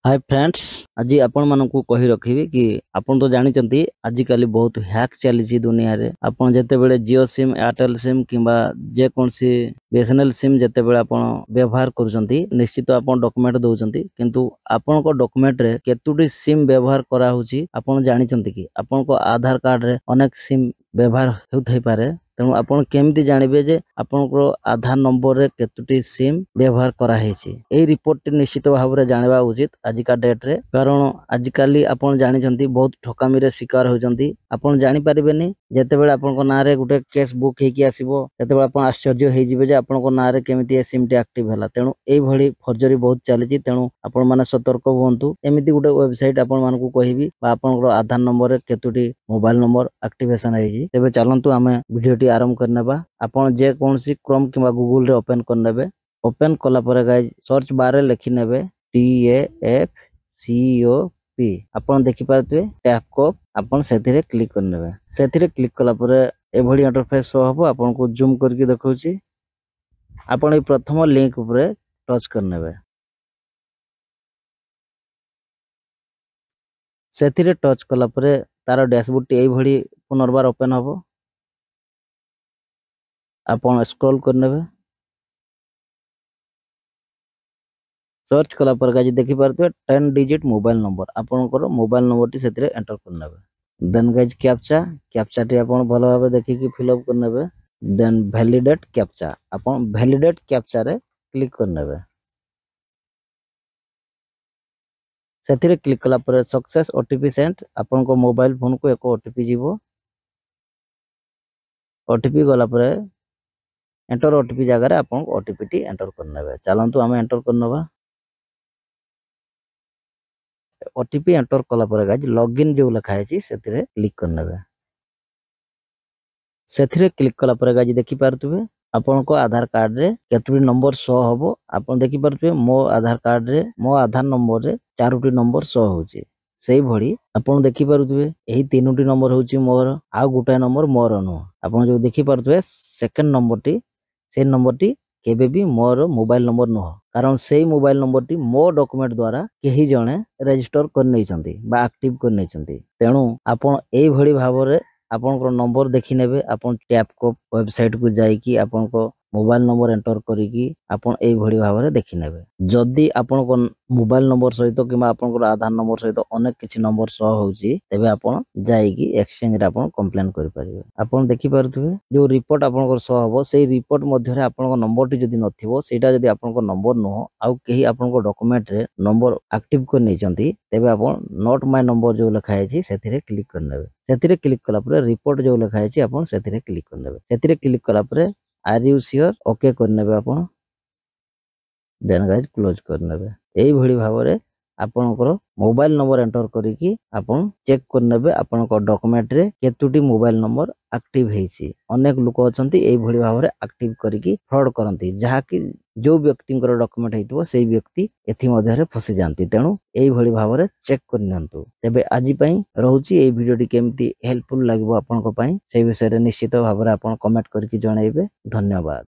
Hi friends आज आपण मानकु कहि रखिबी कि आपण तो जानिचंती आजिकली बहुत हैक चली दुनिया रे आपण जते बेले जियो सिम एयरटेल सिम किंबा जे कोनसी बीएसएनएल सिम जते बेले आपण व्यवहार करूचंती निश्चित आपण डॉक्यूमेंट दउचंती किंतु आपण को डॉक्यूमेंट रे केतुटी सिम व्यवहार करा होची आपण जानिचंती कि आपण को आधार कार्ड रे अनेक सिम व्यवहार हेउथै पारे तेणु आपण केमिति जानिबे जे आपनकर आधार नंबर रे केतुटी सिम व्यवहार करा हेछि एई रिपोर्ट निश्चित भाव रे जानिबा उचित आजिका डेट रे कारण आजिकाली आपण जानिचंती बहुत ठकामी रे शिकार होचंती आपण जानि परिबेनी जते बेले आपनको ना रे गुटे केस बुक हेकि आसीबो तते बेले आपण आश्चर्य हेइ जिवे जे आपनको ना रे केमिति ए सिम टी एक्टिव हला तेणु एई भली फर्जरी बहुत चलीची तेणु आपण माने सतर्क हुंतु एमिति गुटे वेबसाइट आपण मानकु कहिबी बा आपनकर आधार नंबर रे केतुटी मोबाइल नंबर एक्टिवेशन हेछि तेबे चलंतु आमे वीडियो आरंभ करनेबा आपण जे कोनसी क्रोम किंबा गूगल रे ओपन करनेबे ओपन कला परे गाइस सर्च बार रे लिखि नेबे TAFCOP आपण देखि पारतबे टैपकॉप आपण सेथिरे क्लिक करनेबे सेथिरे क्लिक कला परे एभली इंटरफेस शो हबो आपण को जूम करके देखौची आपण ए प्रथम लिंक ऊपर टच करनेबे सेथिरे टच कला परे तार डैशबोर्ड टी एभली पुनर्बार ओपन हबो आपण स्क्रॉल करनेबे सर्च कला पर गाइस देखि पारतबे 10 डिजिट मोबाइल नंबर आपनकर मोबाइल नंबर टी सेथिरे एंटर करनेबे देन गाइस कैप्चा टी आपण भलो भाबे देखि कि फिल अप करनेबे देन वैलिडेट कैप्चा आपण वैलिडेट कैप्चा रे क्लिक करनेबे सेथिरे क्लिक कला पर सक्सेस ओटीपी सेंड आपनको मोबाइल फोन को एक ओटीपी जीवो ओटीपी गला पर एंटर ओटीपी जगह रे आपण ओटीपी टी एंटर करनेबे चलंतु हम एंटर करनबा ओटीपी एंटर कला पर गाइस लॉगिन जो लिखा है सेथिरे क्लिक करनेबे सेथिरे क्लिक कला पर गाइस देखि पारतबे आपन को आधार कार्ड रे केतुरी नंबर शो हबो आपन देखि पारतबे मो आधार कार्ड रे मो आधार नंबर रे चारोटी नंबर शो होची सेही भड़ी आपन देखि पारतबे एही तीनोटी नंबर होची मोर आ गुटा नंबर मोर नो आपन जो देखि पारतबे सेकंड नंबर टी से नंबर टी केबे भी मोर मोबाइल नंबर न कारण सेही मोबाइल नंबर टी मो डॉक्यूमेंट द्वारा केही जणे रजिस्टर कर नै छंती बा एक्टिव कर नै छंती तेणु आपन एही भड़ी भाबरे आपनकर नंबर देखि नेबे आपन टैप को वेबसाइट को जाई कि आपन को मोबाइल नंबर एंटर करी कि आपन एही भड़ी भाबरे देखि नेबे जदी आपन को मोबाइल नंबर सहित किबा आपनकर आधार नंबर सहित अनेक किछि नंबर शो होउची तेबे आपन जाई कि एक्सचेंज रे आपन कंप्लेन करि परिबे आपन देखि पारथुबे जो रिपोर्ट आपनकर शो हबो सेही रिपोर्ट मध्ये रे आपनकर नंबर टी जदी नथिबो सेटा जदी आपनकर नंबर न हो आउ केही आपनकर डॉक्यूमेंट रे नंबर एक्टिव कर नै छंती तेबे आपन नॉट माय नंबर जो लिखा है सेथिरे क्लिक करनेबे सेथिरे क्लिक कला परे रिपोर्ट जो लिखा है आपन सेथिरे क्लिक करनेबे सेथिरे क्लिक कला परे आर यू श्योर ओके करनेबे आपन देन गाइस क्लोज करनेबे एही भड़ी भाबरे आपनकर मोबाइल नंबर एंटर करी कि आपन चेक करनेबे आपनकर डॉक्यूमेंट रे केतुटी मोबाइल नंबर एक्टिव हेछि अनेक लोक अछंती एही भड़ी भाबरे एक्टिव करी कि फ्रॉड करंती जहा कि जो व्यक्तिंकर डॉक्यूमेंट हेतिबो सेही व्यक्ति एथि मध्ये रे फसी जानती तेणु एही भड़ी भाबरे चेक करनियंतु तेबे आजि पई रहउची एही वीडियोटी केमती हेल्पफुल लागबो आपनको पई सेही विषय रे निश्चित भाबरे आपन कमेंट करके जणाइबे धन्यवाद।